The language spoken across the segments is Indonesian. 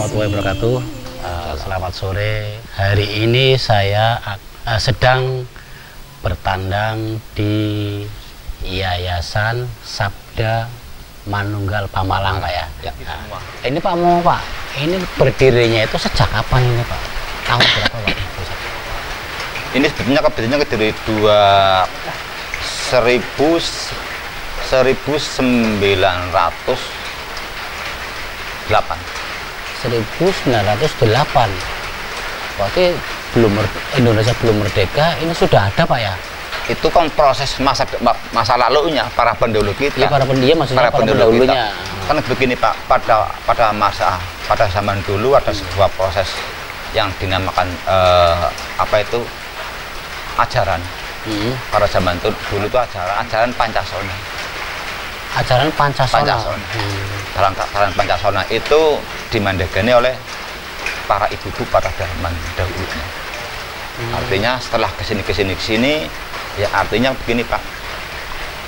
warahmatullahi wabarakatuh. Selamat sore. Hari ini saya sedang bertandang di Yayasan Sabda Manunggal Pamalang, Pak ya. Nah, ini Pak ini berdirinya itu sejak kapan ini Pak? Tahun berapa Pak? Ini sebetulnya dari 1908. 1908. Berarti Indonesia belum merdeka, ini sudah ada Pak ya? Itu kan proses masa lalunya para pendahulu kita. Ya, para pendahulunya. Kan begini Pak, pada zaman dulu ada sebuah proses yang dinamakan ajaran. Pada zaman dulu itu ajaran Pancasona. Ajaran Pancasona. Ajaran Pancasona itu dimandagani oleh para ibu-ibu pada zaman dahulunya. Artinya setelah kesini, ya artinya begini Pak.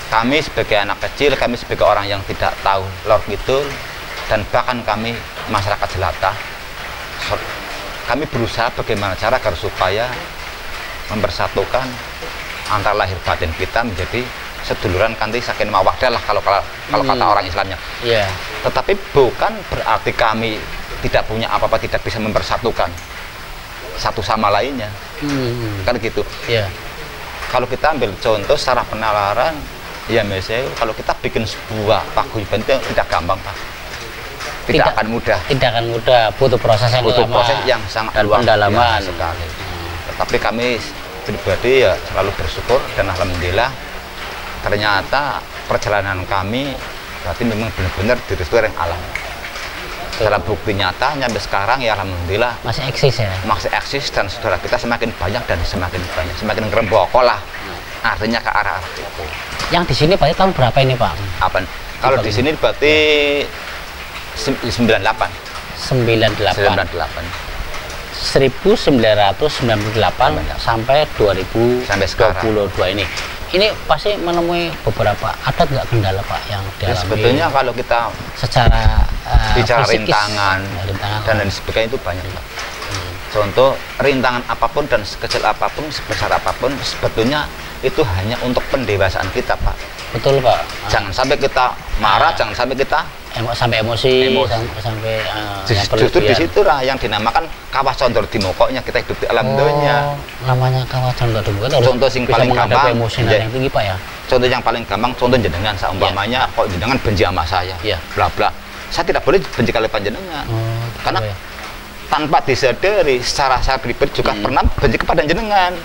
Kami sebagai anak kecil, kami sebagai orang yang tidak tahu lor ngidul, dan bahkan kami masyarakat jelata, kami berusaha bagaimana cara agar supaya mempersatukan antara lahir batin kita menjadi seduluran kanthi saking mawadah lah kalau kata orang Islamnya. Yeah. Tetapi bukan berarti kami tidak punya apa-apa, tidak bisa mempersatukan satu sama lainnya. Kan gitu. Yeah. Kalau kita ambil contoh secara penalaran, ya misalnya kalau kita bikin sebuah paguyuban itu tidak gampang Pak. Tidak akan mudah. Tidak akan mudah, butuh proses yang lama. Proses yang sangat luas sekali. Tetapi kami pribadi ya selalu bersyukur dan alhamdulillah ternyata perjalanan kami berarti memang benar-benar direstui oleh alam. Dalam bukti nyata sampai sekarang ya alhamdulillah masih eksis ya. Masih eksis dan saudara kita semakin banyak, semakin ngeremboko lah. Artinya ke arah itu. Yang di sini berarti tahun berapa ini Pak? Apa? Kalau di sini berarti 98. 1998 sampai 2022 ini. Ini pasti menemui beberapa, ada nggak kendala Pak yang dialami? Ya, sebetulnya kalau kita secara bicara fisikis, rintangan dan lain sebagainya itu banyak Pak. Contoh rintangan apapun dan sekecil apapun, sebesar apapun, sebetulnya itu hanya untuk pendewasaan kita Pak. Betul Pak. Jangan sampai kita marah, jangan sampai kita sampai emosi. Sampai justru disitulah yang dinamakan kawah condor di mokoknya kita hidup di alam dunia. Namanya kawah condor di mokok. Contoh yang paling gampang yang tinggi Pak ya. Contoh yang paling gampang, contoh jenengan seumpamanya kok jenengan benci sama saya, bla bla. Saya tidak boleh benci kali panjenengan. Karena tanpa disadari secara saya pribadi juga pernah benci kepada jenengan.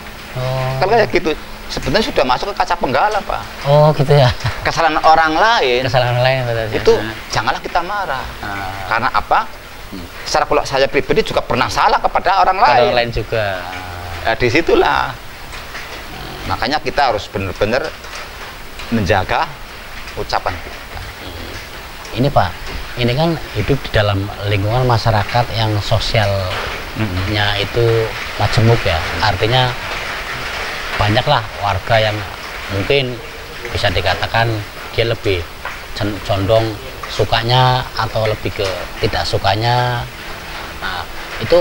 Kalau kayak gitu sebenarnya sudah masuk ke kaca penggala Pak. Oh gitu ya. Kesalahan orang lain itu janganlah kita marah. Karena apa? Secara pula saya pribadi juga pernah salah kepada orang lain. Orang lain juga. Disitulah. Makanya kita harus benar-benar menjaga ucapan kita. Ini Pak, ini kan hidup di dalam lingkungan masyarakat yang sosialnya itu majemuk ya. Artinya banyaklah warga yang mungkin bisa dikatakan dia lebih condong sukanya atau lebih ke tidak sukanya. Nah, itu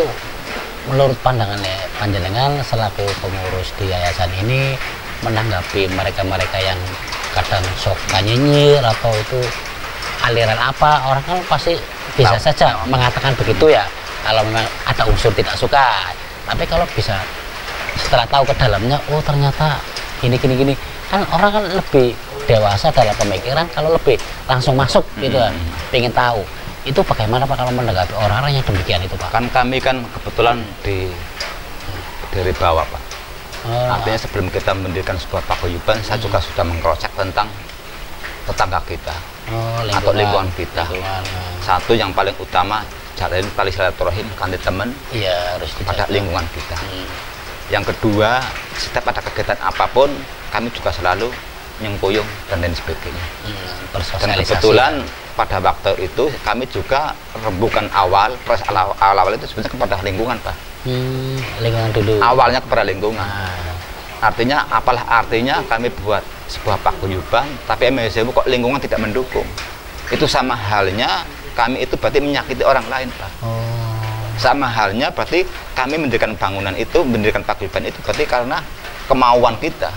menurut panjenengan selaku pengurus di yayasan ini menanggapi mereka-mereka yang kadang suka nyinyir atau itu aliran apa, orang kan pasti bisa saja mengatakan begitu ya kalau memang ada unsur tidak suka. Tapi kalau bisa setelah tahu ke dalamnya, oh ternyata gini kan orang kan lebih dewasa dalam pemikiran kalau lebih langsung masuk gitu kan, pengen tahu itu bagaimana Pak kalau menanggapi orang-orang yang demikian itu Pak? Kan kami kan kebetulan dari bawah Pak. Artinya sebelum kita mendirikan sebuah paguyuban, saya juga sudah mengkrocek tentang tetangga kita atau lingkungan kita. Satu yang paling utama jalin tali silaturahim kanthi teman pada lingkungan kita. Yang kedua, setiap ada kegiatan apapun, kami juga selalu nyengkuyung dan lain sebagainya. Dan kebetulan pada waktu itu kami juga rembukan proses awal itu sebenarnya kepada lingkungan Pak. Lingkungan dulu. Awalnya kepada lingkungan. Artinya apalah artinya kami buat sebuah paguyuban, tapi MSW kok lingkungan tidak mendukung. Itu sama halnya kami itu berarti menyakiti orang lain Pak. Sama halnya berarti kami mendirikan bangunan itu, mendirikan paguyuban itu berarti karena kemauan kita.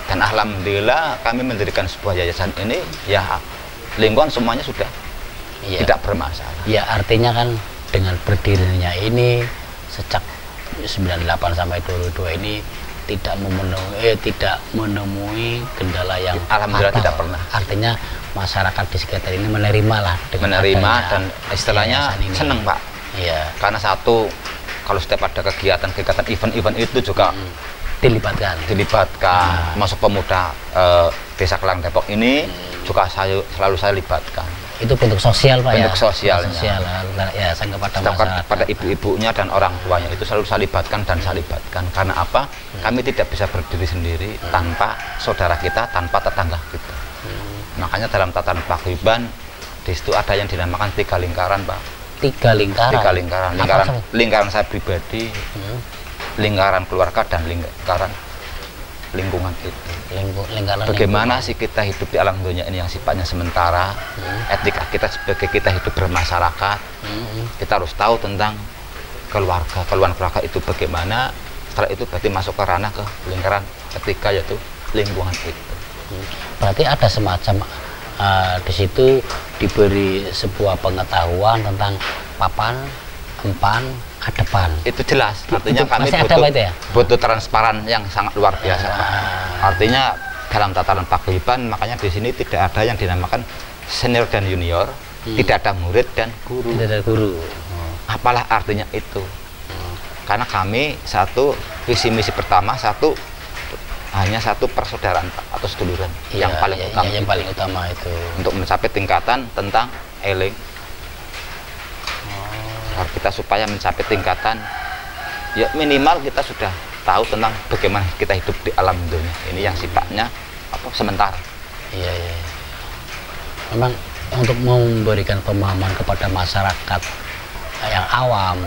Dan alhamdulillah kami mendirikan sebuah yayasan ini, ya lingkungan semuanya sudah tidak bermasalah. Ya artinya kan dengan berdirinya ini sejak 98 sampai 22 ini tidak menemui kendala yang alhamdulillah fatal. Tidak pernah. Artinya masyarakat di sekitar ini menerima lah, menerima dan istilahnya senang Pak. Iya. Karena satu, kalau setiap ada kegiatan event itu juga dilibatkan. Masuk pemuda Desa Kelang Depok ini juga selalu saya libatkan. Itu bentuk sosial Pak, bentuk sosialnya. Ya, saya kepada masyarakat. Pada ibu-ibunya dan orang tuanya itu selalu saya libatkan dan saya libatkan. Karena apa? Kami tidak bisa berdiri sendiri tanpa saudara kita, tanpa tetangga kita. Makanya dalam tatanan paguyuban di situ ada yang dinamakan 3 lingkaran Pak. 3 lingkaran? 3 lingkaran. Lingkaran saya pribadi, lingkaran keluarga, dan lingkaran lingkungan itu. Bagaimana sih kita hidup di alam dunia ini yang sifatnya sementara, etika kita sebagai kita hidup bermasyarakat, kita harus tahu tentang keluarga itu bagaimana. Setelah itu berarti masuk ke ranah ke lingkaran etika, yaitu lingkungan itu. Berarti ada semacam di situ diberi sebuah pengetahuan tentang papan, empan, adepan. Itu jelas. Artinya itu kami butuh transparan yang sangat luar biasa. Artinya dalam tatanan paguyuban, makanya di sini tidak ada yang dinamakan senior dan junior, tidak ada murid dan guru. Tidak ada guru. Apalah artinya itu? Karena kami satu visi misi pertama, hanya satu persaudaraan atau seduluran yang paling utama. Yang paling utama itu untuk mencapai tingkatan tentang eling. Kita supaya mencapai tingkatan, ya minimal kita sudah tahu tentang bagaimana kita hidup di alam dunia ini yang sifatnya sementara. Iya. Memang untuk memberikan pemahaman kepada masyarakat yang awam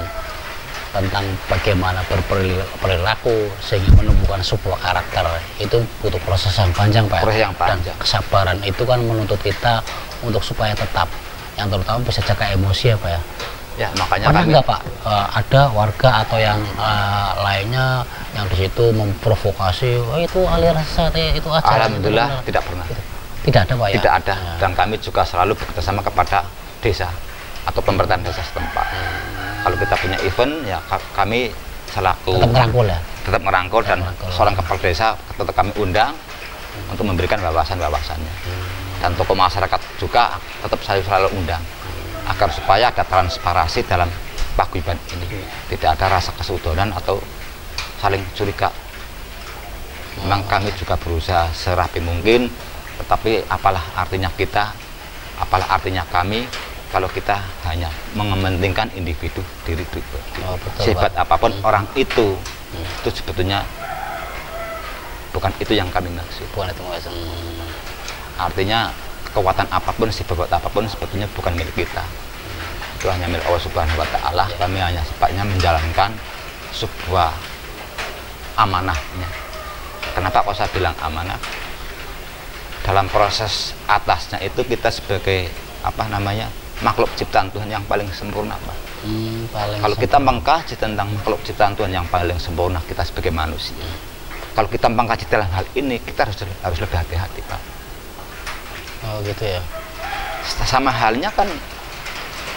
tentang bagaimana berperilaku sehingga menumbuhkan sebuah karakter, itu butuh proses yang panjang Pak. Proses yang panjang. Dan kesabaran itu kan menuntut kita untuk supaya tetap, yang terutama bisa jaga emosi ya Pak ya. Ya, makanya pernah nggak Pak ada warga atau yang lainnya yang di situ memprovokasi, itu aliran sesat itu aja? Alhamdulillah tidak pernah. Tidak ada Pak ya? Tidak ada. Dan kami juga selalu bekerjasama kepada desa atau pemerintahan desa setempat. Kalau kita punya event, ya kami selaku tetap merangkul dan seorang kepala desa tetap kami undang untuk memberikan wawasan-wawasannya. Dan tokoh masyarakat juga tetap saya selalu undang agar supaya ada transparansi dalam paguyuban ini, tidak ada rasa kesudonan atau saling curiga. Memang kami juga berusaha serapi mungkin, tetapi apalah artinya kita, apalah artinya kami kalau kita hanya mementingkan individu diri pribadi. Sehebat apapun orang itu sebetulnya bukan itu yang kami maksud. Artinya kekuatan apapun, sehebat apapun sebetulnya bukan milik kita. Itu hanya milik Allah Subhanahu wa Ta'ala. Kami hanya sifatnya menjalankan sebuah amanahnya. Kenapa kok saya bilang amanah? Dalam proses atasnya itu kita sebagai makhluk ciptaan Tuhan yang paling sempurna Pak. Kalau kita mengkaji tentang makhluk ciptaan Tuhan yang paling sempurna, kita sebagai manusia, kalau kita mengkaji dalam hal ini, kita harus lebih hati-hati Pak. Oh gitu ya. Sama halnya kan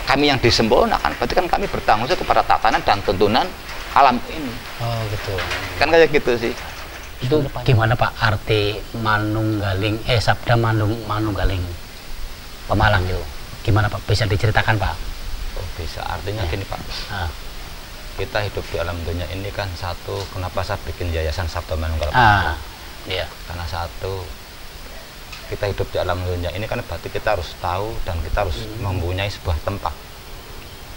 kami yang disempurnakan, berarti kan kami bertanggung jawab kepada tatanan dan tuntunan alam ini. Oh gitu. Kan kayak gitu sih. Itu gimana Pak arti manunggaling, sabda manunggaling Pemalang itu? Gimana Pak? Bisa diceritakan Pak? Oh bisa, artinya gini Pak. Kita hidup di alam dunia ini kan satu, kenapa saya bikin yayasan Sabda Manunggal? Iya. Karena satu, kita hidup di alam dunia ini kan berarti kita harus tahu dan kita harus mempunyai sebuah tempat.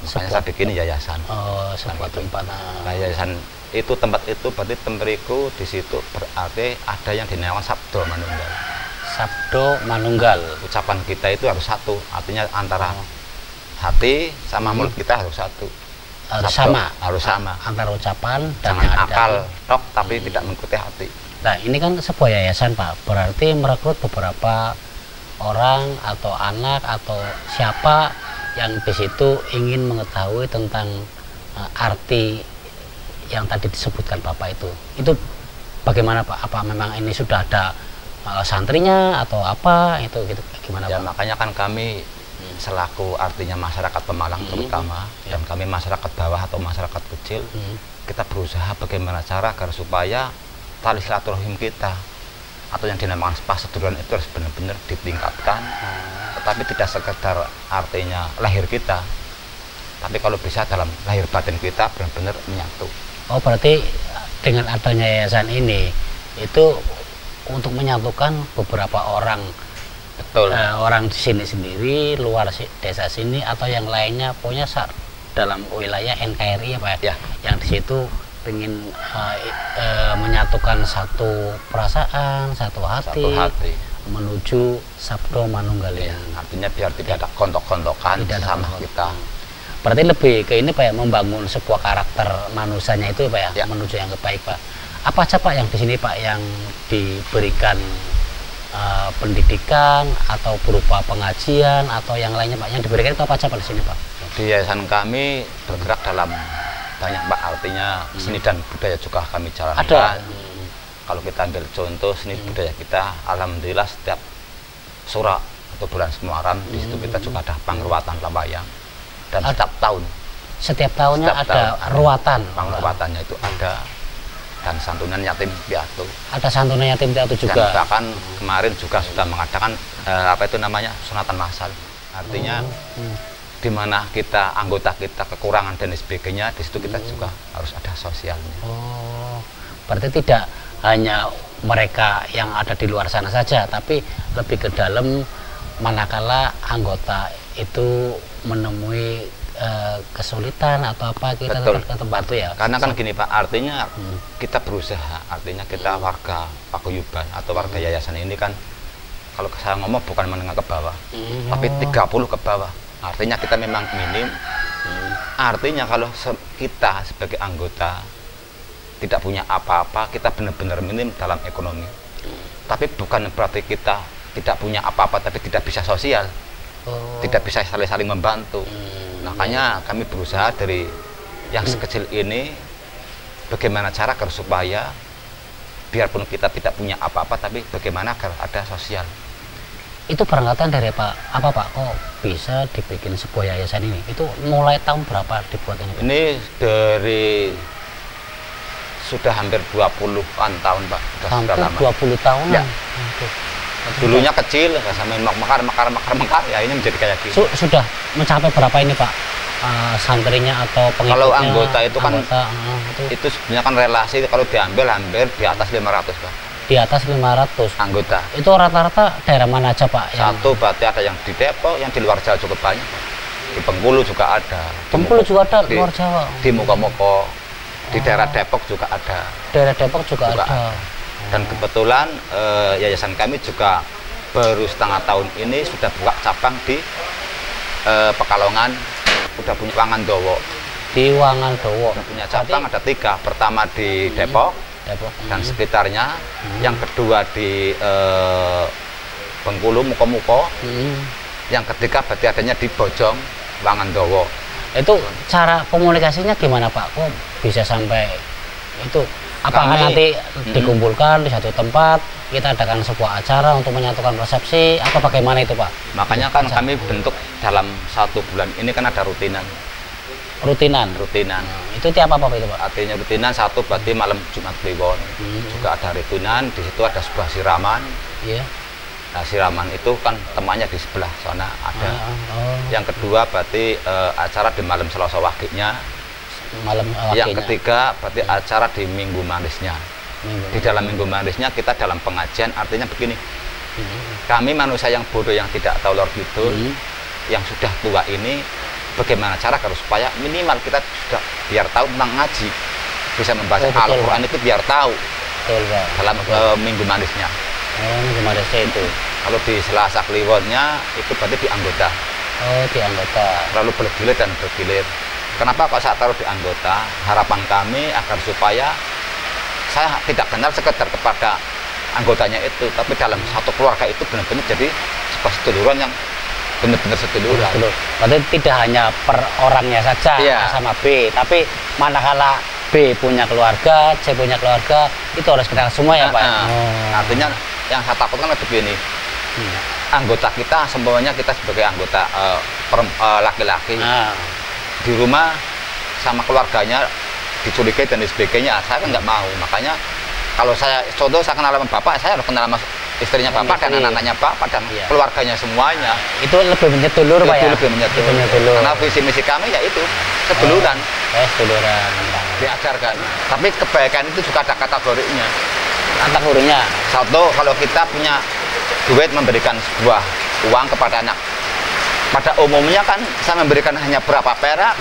Makanya saya bikin yayasan. Oh, sebuah tempat. Nah, yayasan itu, tempat itu berarti temperiku di situ berarti ada yang dinamakan Sabda Manunggal. Sabdo Manunggal. Ucapan kita itu harus satu, artinya antara hati sama mulut kita harus satu. Harus sama. Antara ucapan dan akal tok, tapi tidak mengikuti hati. Nah, ini kan sebuah yayasan Pak, berarti merekrut beberapa orang atau anak atau siapa yang di situ ingin mengetahui tentang arti yang tadi disebutkan Bapak itu bagaimana Pak? Apa memang ini sudah ada santrinya atau apa itu gitu gimana ya, Pak? Makanya kan kami selaku artinya masyarakat Pemalang terutama dan kami masyarakat bawah atau masyarakat kecil, kita berusaha bagaimana cara agar supaya tali silaturahim kita atau yang dinamakan persaudaraan itu harus benar-benar ditingkatkan, tetapi tidak sekedar artinya lahir kita, tapi kalau bisa dalam lahir batin kita benar-benar menyatu. Oh, berarti dengan adanya yayasan ini itu untuk menyatukan beberapa orang. Betul. Orang di sini sendiri, luar desa sini atau yang lainnya, pokoknya dalam wilayah NKRI ya Pak ya. Yang di situ ingin menyatukan satu perasaan, satu hati menuju Sabdo Manunggaling. Artinya biar tidak ada kontok-kontokan sama kita. Berarti lebih ke ini Pak ya, membangun sebuah karakter manusianya itu Pak ya, menuju yang baik Pak. Apa aja Pak yang di sini Pak yang diberikan pendidikan atau berupa pengajian atau yang lainnya Pak, yang diberikan itu apa aja Pak di sini Pak? Di yayasan kami bergerak dalam banyak Pak, artinya seni dan budaya juga kami jalankan. Ada. Kalau kita ambil contoh seni budaya kita, alhamdulillah setiap sura atau bulan Muharram di situ kita juga ada pangruatan lambayang dan setiap tahunnya ada ruatan. Pangruatannya itu ada. Dan santunan yatim piatu. Ada santunan yatim piatu juga. Dan bahkan kemarin juga sudah mengadakan sunatan massal. Artinya di mana kita anggota kita kekurangan dan sebagainya, di situ kita juga harus ada sosialnya. Oh, berarti tidak hanya mereka yang ada di luar sana saja, tapi lebih ke dalam manakala anggota itu menemui kesulitan atau apa kita tetap bantu ya. Karena kan gini Pak, artinya kita berusaha, artinya kita warga paguyuban atau warga yayasan ini kan, kalau saya ngomong bukan menengah ke bawah, tapi 30 ke bawah. Artinya kita memang minim. Artinya kalau kita sebagai anggota tidak punya apa-apa, kita benar-benar minim dalam ekonomi. Tapi bukan berarti kita tidak punya apa-apa tapi tidak bisa sosial, tidak bisa saling membantu. Makanya kami berusaha dari yang sekecil ini, bagaimana cara agar supaya biarpun kita tidak punya apa-apa, tapi bagaimana agar ada sosial. Itu berangkatan dari apa Pak? Kok bisa dibikin sebuah yayasan ini? Itu mulai tahun berapa dibuat ini Pak? Ini dari sudah hampir 20-an tahun Pak. Hampir 20 tahun ya. Dulunya kecil, sampai mekar, ya ini menjadi kayak gini. Sudah mencapai berapa ini Pak? Santrinya atau pengikutnya? Kalau anggota itu kan, itu sebenarnya kan relasi, kalau diambil hampir di atas 500 Pak. Di atas 500? Anggota. Itu rata-rata daerah mana aja Pak? Satu berarti ada yang di Depok, yang di luar Jawa cukup banyak. Di Bengkulu juga ada. Bengkulu juga ada, luar Jawa? Di Moko-Moko, di daerah Depok juga ada. Daerah Depok juga ada. Dan kebetulan yayasan kami juga baru setengah tahun ini sudah buka cabang di Pekalongan, sudah punya Wangandowo. Di Wangandowo. Punya cabang ada 3, pertama di Depok dan sekitarnya, yang kedua di Bengkulu, Muko-Muko, yang ketiga berarti adanya di Bojong, Wangandowo. Itu cara komunikasinya gimana Pak? Kok bisa sampai itu? Apakah nanti dikumpulkan di satu tempat, kita adakan sebuah acara untuk menyatukan persepsi, atau bagaimana itu Pak? Makanya kan kami bentuk dalam 1 bulan ini kan ada rutinan. Rutinan. Itu tiap apa itu Pak? Artinya rutinan, satu berarti malam Jumat Kliwon. Juga ada rutinan, di situ ada sebuah siraman. Nah, siraman itu kan temannya di sebelah sana ada. Yang kedua berarti acara di malam Selasa Wagiknya. Yang ketiga berarti acara di Minggu Manisnya. Di dalam Minggu Manisnya kita dalam pengajian, artinya begini, kami manusia yang bodoh yang tidak tahu lor kidul, yang sudah tua ini, bagaimana cara agar supaya minimal kita sudah biar tahu tentang ngaji, bisa membaca Al-Quran itu biar tahu. Dalam Minggu Manisnya. Minggu Manisnya itu. Kalau di Selasa Kliwonnya itu berarti di anggota. Di anggota. Lalu bergilir dan bergilir. Kenapa kok saya taruh di anggota? Harapan kami agar supaya saya tidak kenal sekedar kepada anggotanya itu, tapi dalam satu keluarga itu benar-benar jadi sebuah seduluran yang benar-benar seduluran. Berarti tidak hanya per orangnya saja sama B, tapi manakala B punya keluarga, C punya keluarga, itu harus kenal semua ya Pak? Artinya yang saya takutkan begini, anggota kita, semuanya kita sebagai anggota laki-laki, di rumah sama keluarganya dicurigai dan sebagainya, saya kan nggak mau. Makanya kalau saya contoh, saya kenal sama bapak, saya harus kenal sama istrinya bapak dan anak-anaknya bapak dan keluarganya semuanya. Itu lebih menyetulur Pak ya? Lebih menyetulur. Karena visi misi kami ya itu seduluran. Seduluran. Diajarkan. Tapi kebaikan itu juga ada kategorinya. Kategorinya? Satu, kalau kita punya duit memberikan sebuah uang kepada anak. Pada umumnya kan saya memberikan hanya berapa perak.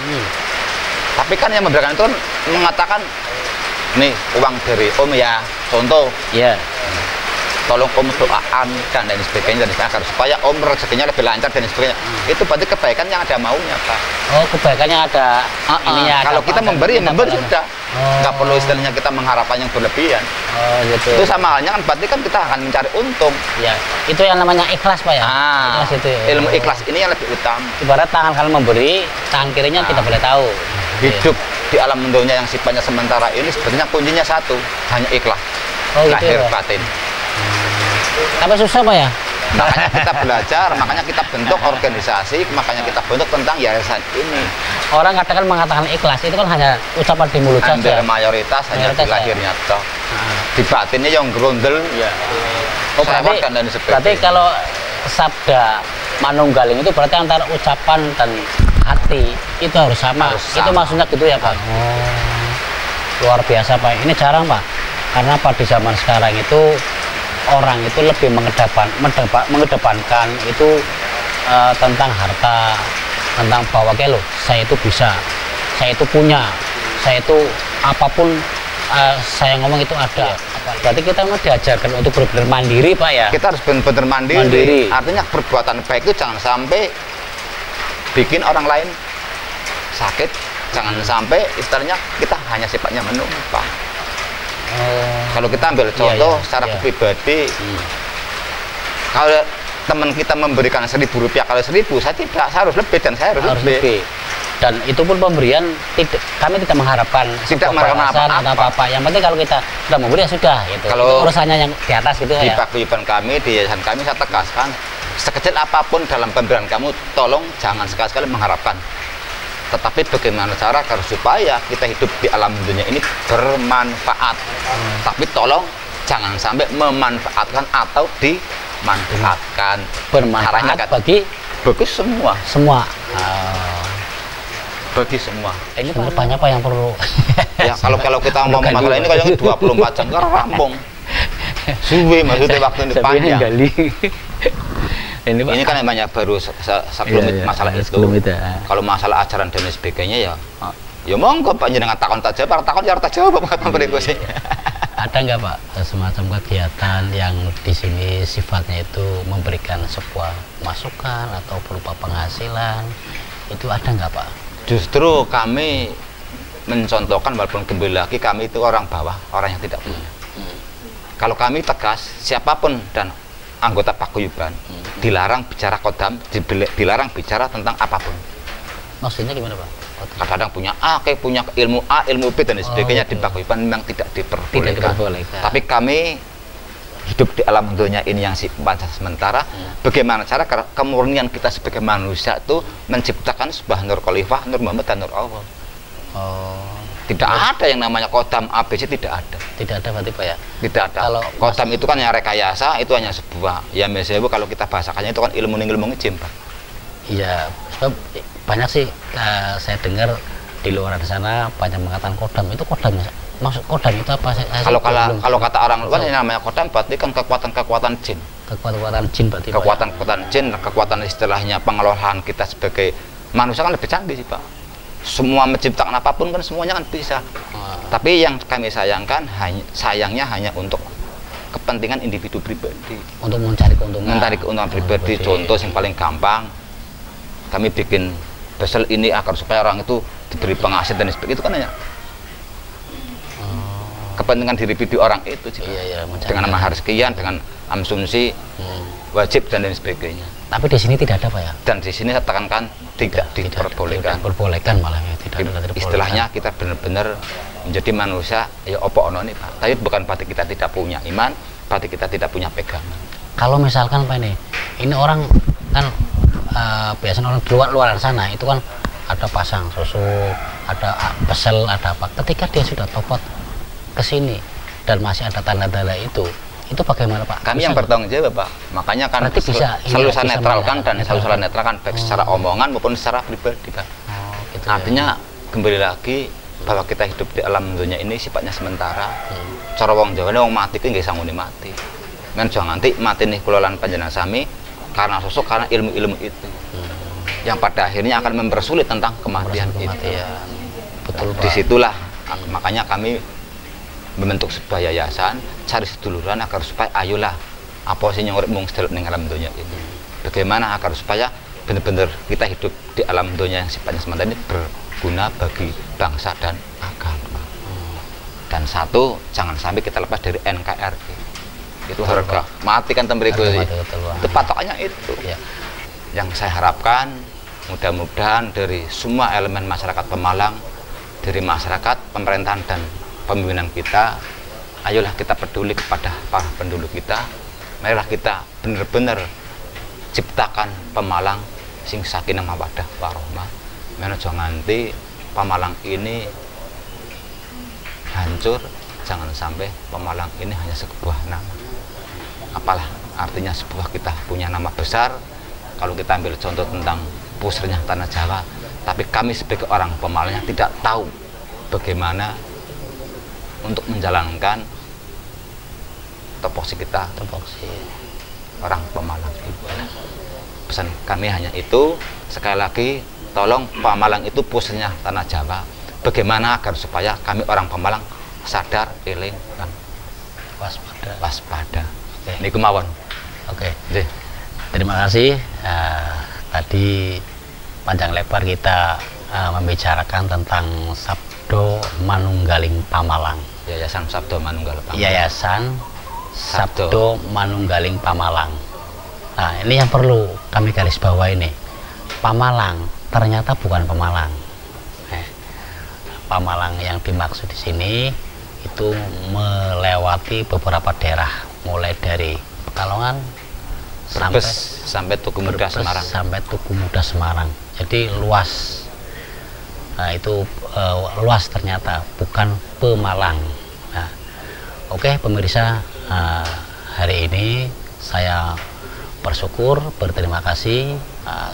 Tapi kan yang memberikan itu mengatakan, nih uang dari Om ya, contoh. Iya. Tolong Om doakan dan lain sebagainya, dan sebagainya supaya Om rezekinya lebih lancar dan sebagainya. Itu berarti kebaikan yang ada maunya Pak. Oh, kebaikan yang ada ininya. Kalau kita memberi sudah. Nggak perlu istilahnya kita mengharapkan yang berlebihan. Oh gitu. Itu sama halnya kan, berarti kan kita akan mencari untung. Ya, itu yang namanya ikhlas Pak ya. Ikhlas itu. Ilmu ikhlas ini yang lebih utama. Ibarat tangan kalian memberi, tangan kirinya tidak boleh tahu. Hidup di alam dunia yang sifatnya sementara ini sebenarnya kuncinya satu, hanya ikhlas. Lahir batin. Tapi susah Pak ya? Makanya kita belajar, makanya kita bentuk organisasi, makanya kita bentuk tentang yayasan ini. Orang kadang kan mengatakan ikhlas, itu kan hanya ucapan di mulut saja. Mayoritas hanya di lahirnya toh. Di batinnya yang grundel. Berarti kalau sabda manunggaling itu berarti antara ucapan dan hati itu harus sama. Itu maksudnya gitu ya Pak? Luar biasa Pak. Ini jarang Pak. Karena pada zaman sekarang itu orang itu lebih mengedepankan itu tentang harta, tentang bahwa kayak loh, saya itu bisa, saya itu punya, saya itu apapun saya ngomong itu ada. Berarti kita mau diajarkan untuk benar-benar mandiri Pak ya? Kita harus benar-benar mandiri. Artinya perbuatan baik itu jangan sampai bikin orang lain sakit, jangan sampai istilahnya kita hanya sifatnya menumpang. Kalau kita ambil contoh secara pribadi, kalau teman kita memberikan Rp1.000 kali 1.000, saya harus lebih dan saya harus lebih. Dan itu pun pemberian kami tidak mengharapkan apa-apa. Yang penting kalau kita sudah memberi ya sudah. Gitu. Kalau itu urusannya yang di atas gitu di ya. Di paguyuban kami, di yayasan kami, saya tegaskan sekecil apapun dalam pemberian kamu, tolong jangan sekali-kali mengharapkan. Tetapi bagaimana cara supaya kita hidup di alam dunia ini bermanfaat. Tapi tolong jangan sampai memanfaatkan atau dimanfaatkan. Bermanfaat bagi semua. Bagi semua. Ini banyak Pak yang perlu. Ya kalau kita mau masalah ini kayaknya 24 jam kan rampung. Suwe maksudnya waktu ini panjang. Ini kan namanya baru sebelum masalah itu. Kalau masalah ajaran dan sebagainya ya monggo Pak, jangan takon tak jawab, takon ya tak jawab kapan berikutnya. Ada nggak Pak semacam kegiatan yang di sini sifatnya itu memberikan sebuah masukan atau berupa penghasilan, itu ada nggak Pak? Justru kami mencontohkan, walaupun kembali lagi kami itu orang bawah, orang yang tidak punya. Kalau kami tegas, siapapun dan anggota paguyuban dilarang bicara kodam, dilarang bicara tentang apapun. Maksudnya gimana Pak? Kadang-kadang punya A, kayak punya ilmu A, ilmu B dan sebagainya di paguyuban memang tidak diperbolehkan. Tapi kami hidup di alam dunia ini yang sifatnya sementara. Bagaimana cara kemurnian kita sebagai manusia itu menciptakan sebuah nur khalifah, nur Muhammad dan nur Allah. Tidak ada yang namanya kodam ABC, tidak ada. Tidak ada berarti Pak ya? Tidak ada. Kalau kodam itu kan yang rekayasa, itu hanya sebuah, ya misalnya kalau kita bahasakannya itu kan ilmu ngejim Pak. Iya, banyak sih saya dengar di luar sana banyak mengatakan kodam. Itu kodam, maksud kodam itu apa? Kalau kata orang luar yang namanya kodam berarti kan kekuatan jin. Kekuatan jin berarti Pak. Kekuatan jin, kekuatan istilahnya pengelolaan kita sebagai manusia kan lebih canggih sih Pak. Semua menciptakan apapun kan semuanya kan bisa. Tapi yang kami sayangnya hanya untuk kepentingan individu pribadi. Untuk mencari keuntungan pribadi. Contoh yang paling gampang, kami bikin besel ini agar supaya orang itu diberi penghasilan dan sebagainya, itu kan hanya kepentingan diri orang itu. Dengan mahar sekian, dengan asumsi wajib dan lain sebagainya. Tapi di sini tidak ada Pak ya? Dan di sini saya tekankan tidak diperbolehkan. Diperbolehkan malah ya, tidak ada. Istilahnya kita benar-benar menjadi manusia ya opo ono nih Pak. Tapi bukan berarti kita tidak punya iman, berarti kita tidak punya pegangan. Kalau misalkan Pak ini orang kan biasanya orang di luar sana itu kan ada pasang susu, ada pesel, ada apa. Ketika dia sudah tobat ke sini dan masih ada tanda-tanda itu bagaimana Pak? Kami yang bertanggung jawab Pak. Makanya kan selalu saya netralkan dan selalu saya netralkan baik secara omongan maupun secara pribadi Pak. Gitu artinya kembali lagi bahwa kita hidup di alam dunia ini sifatnya sementara. Cara wong Jawa wong mati ki nggih sangune mati. Men jangan nanti mati nih kula lan panjenengan sami karena sosok karena ilmu-ilmu itu. Yang pada akhirnya akan mempersulit tentang kematian itu. Betul Pak. Disitulah makanya kami membentuk sebuah yayasan cari seduluran agar supaya ayolah apa sih yang urip mung sedulur ning alam dunia ini. Bagaimana agar supaya benar-benar kita hidup di alam dunia yang sifatnya sementara ini berguna bagi bangsa dan agama. Dan satu, jangan sampai kita lepas dari NKRI. Itu harga mati kan tembriku sih. Itu patokannya itu. Ya. Yang saya harapkan mudah-mudahan dari semua elemen masyarakat Pemalang, dari masyarakat, pemerintahan dan pemimpinan kita, ayolah kita peduli kepada para penduduk kita. Marilah kita benar-benar ciptakan Pemalang sing sakinah mawaddah warahmah. Mana jangan nanti Pemalang ini hancur, jangan sampai Pemalang ini hanya sebuah nama. Apalah artinya sebuah kita punya nama besar. Kalau kita ambil contoh tentang pusarnya tanah Jawa, tapi kami sebagai orang Pemalangnya tidak tahu bagaimana untuk menjalankan topoksi kita, orang Pemalang. Pesan kami hanya itu, sekali lagi tolong Pemalang itu pusarnya tanah Jawa. Bagaimana agar supaya kami orang Pemalang sadar, eling, dan waspada. Ini kemauan. Oke. Terima kasih. Tadi panjang lebar kita membicarakan tentang Sabdo Manunggaling Pamalang. Yayasan Sabdo Manunggal Pamalang. Yayasan Sabdo Manunggaling Pamalang. Nah, ini yang perlu kami garis bawah ini. Pamalang ternyata bukan Pemalang. Pamalang yang dimaksud di sini itu melewati beberapa daerah, mulai dari Pekalongan sampai Tugu Muda Semarang. Sampai Tugu Muda Semarang. Jadi luas. Nah, itu luas ternyata, bukan Pemalang. Nah, oke pemirsa, hari ini saya bersyukur, berterima kasih.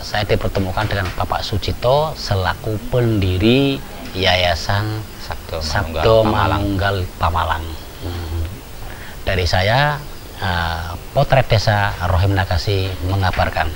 Saya dipertemukan dengan Bapak Sucito selaku pendiri Yayasan Sabdo Manunggal Pamalang. Dari saya, Potret Desa Rohim Nakasi mengabarkan.